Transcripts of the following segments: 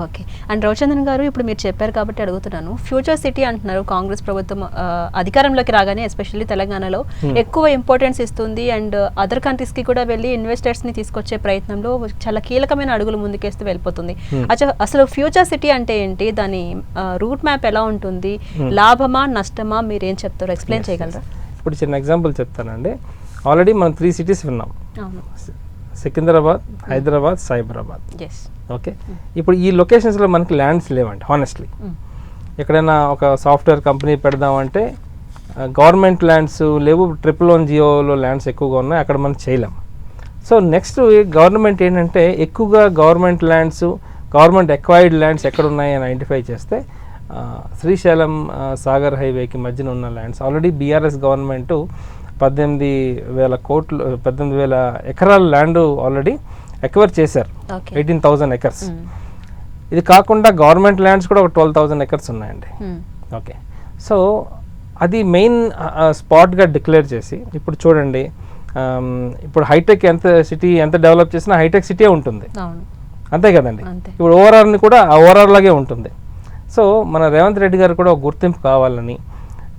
Okay. And Ravichandran గారు, ఇప్పుడు మీరు చెప్పారు కాబట్టి అడుగుతున్నాను, ఫ్యూచర్ సిటీ అంటున్నారు. కాంగ్రెస్ ప్రభుత్వం అధికారంలోకి రాగానే ఎస్పెషల్లీ తెలంగాణలో ఎక్కువ ఇంపార్టెన్స్ ఇస్తుంది అండ్ అదర్ కంట్రీస్కి కూడా వెళ్ళి ఇన్వెస్టర్స్ని తీసుకొచ్చే ప్రయత్నంలో చాలా కీలకమైన అడుగులు ముందుకేస్తూ వెళ్ళిపోతుంది. అసలు ఫ్యూచర్ సిటీ అంటే ఏంటి, దాని రూట్ మ్యాప్ ఎలా ఉంటుంది, లాభమా నష్టమా, మీరు ఏం చెప్తారో ఎక్స్ప్లెయిన్ చేయగలరా? ఇప్పుడు చిన్న ఎగ్జాంపుల్ చెప్తానండి. ఆల్రెడీ మనం 3 cities విన్నాం, సికింద్రాబాద్, హైదరాబాద్, సైబరాబాద్. ఓకే, ఇప్పుడు ఈ లొకేషన్స్లో మనకి ల్యాండ్స్ లేవండి హానెస్ట్లీ. ఎక్కడైనా ఒక సాఫ్ట్వేర్ కంపెనీ పెడదామంటే గవర్నమెంట్ ల్యాండ్స్ లేవు, 111 జియోలో ల్యాండ్స్ ఎక్కువగా ఉన్నాయి, అక్కడ మనం చేయలేం. సో నెక్స్ట్ గవర్నమెంట్ ఏంటంటే ఎక్కువగా government lands, government acquired lands ఎక్కడ ఉన్నాయి అని ఐడెంటిఫై చేస్తే శ్రీశైలం సాగర్ హైవేకి మధ్యన ఉన్న ల్యాండ్స్ ఆల్రెడీ బీఆర్ఎస్ గవర్నమెంట్ 18,000 ఎకరాల ల్యాండ్ ఆల్రెడీ ఎక్వైర్ చేశారు, 18,000 acres. ఇది కాకుండా గవర్నమెంట్ ల్యాండ్స్ కూడా ఒక 12,000 acres ఉన్నాయండి. ఓకే, సో అది మెయిన్ స్పాట్గా డిక్లేర్ చేసి ఇప్పుడు చూడండి, ఇప్పుడు హైటెక్ సిటీ ఎంత డెవలప్ చేసినా హైటెక్ సిటీ ఉంటుంది, అంతే కదండి. ఇప్పుడు ఓఆర్ఆర్ని కూడా ఆ ఓఆర్ఆర్ లాగే ఉంటుంది. సో మన రేవంత్ రెడ్డి గారు కూడా ఒక గుర్తింపు కావాలని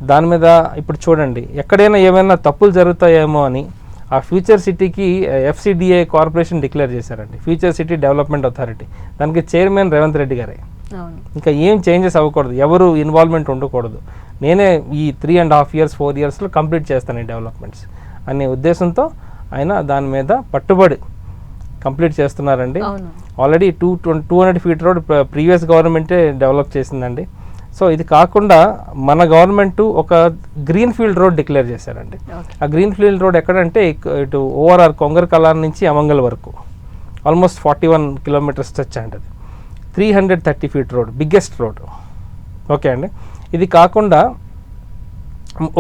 దాని మీద ఇప్పుడు చూడండి, ఎక్కడైనా ఏమైనా తప్పులు జరుగుతాయేమో అని ఆ ఫ్యూచర్ సిటీకి FCDA కార్పొరేషన్ డిక్లేర్ చేశారండి, ఫ్యూచర్ సిటీ డెవలప్మెంట్ అథారిటీ. దానికి చైర్మన్ రేవంత్ రెడ్డి గారే. ఇంకా ఏం చేంజెస్ అవ్వకూడదు, ఎవరు ఇన్వాల్వ్మెంట్ ఉండకూడదు, నేనే ఈ 3.5 years 4 yearsలో కంప్లీట్ చేస్తాను ఈ డెవలప్మెంట్స్ అనే ఉద్దేశంతో ఆయన దాని మీద పట్టుబడి కంప్లీట్ చేస్తున్నారండి. ఆల్రెడీ 200 feet రోడ్ ప్రీవియస్ గవర్నమెంటే డెవలప్ చేసిందండి. సో ఇది కాకుండా మన గవర్నమెంట్ ఒక గ్రీన్ ఫీల్డ్ రోడ్ డిక్లేర్ చేశారండి. ఆ గ్రీన్ ఫీల్డ్ రోడ్ ఎక్కడంటే ఇటు ఓఆర్ఆర్ కొంగర్ కలాన్ నుంచి అమంగల్ వరకు ఆల్మోస్ట్ 41 kilometers స్ట్రెచ్ అండి. అది 330 feet road, biggest road. Okay అండి, ఇది కాకుండా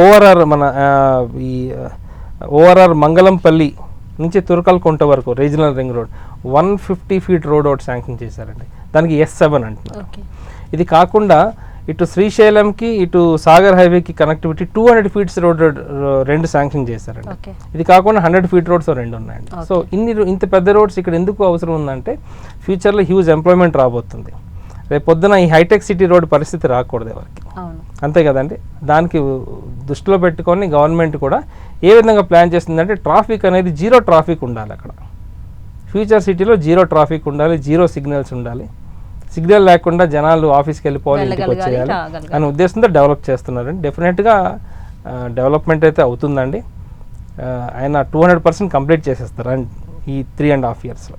ఓఆర్ఆర్ మన ఈ ఓఆర్ఆర్ మంగళంపల్లి నుంచి తురకల్కుంట వరకు regional ring road 150 feet road ఒకటి శాంక్షన్ చేశారండి, దానికి S7 అంటున్నారు. ఇది కాకుండా ఇటు శ్రీశైలంకి ఇటు సాగర్ హైవేకి కనెక్టివిటీ 200 feet రోడ్ 2 శాంక్షన్ చేశారండి. ఇది కాకుండా 100 feet రోడ్స్ 2 ఉన్నాయండి. సో ఇంత పెద్ద రోడ్స్ ఇక్కడ ఎందుకు అవసరం ఉందంటే ఫ్యూచర్లో హ్యూజ్ ఎంప్లాయ్మెంట్ రాబోతుంది. రేపు పొద్దున ఈ హైటెక్ సిటీ రోడ్ పరిస్థితి రాకూడదు ఎవరికి, అంతే కదండి. దానికి దృష్టిలో పెట్టుకొని గవర్నమెంట్ కూడా ఏ విధంగా ప్లాన్ చేస్తుందంటే ట్రాఫిక్ అనేది 0 ట్రాఫిక్ ఉండాలి అక్కడ. ఫ్యూచర్ సిటీలో 0 ట్రాఫిక్ ఉండాలి, 0 సిగ్నల్స్ ఉండాలి. సిగ్నల్ లేకుండా జనాలు ఆఫీస్కి వెళ్ళిపోవాలి, ఇంటికి వచ్చేయాలి అనే ఉద్దేశంతో డెవలప్ చేస్తున్నారండి. డెఫినెట్గా డెవలప్మెంట్ అయితే అవుతుందండి. ఆయన 200% కంప్లీట్ చేసేస్తారు ఈ 3.5 yearsలో.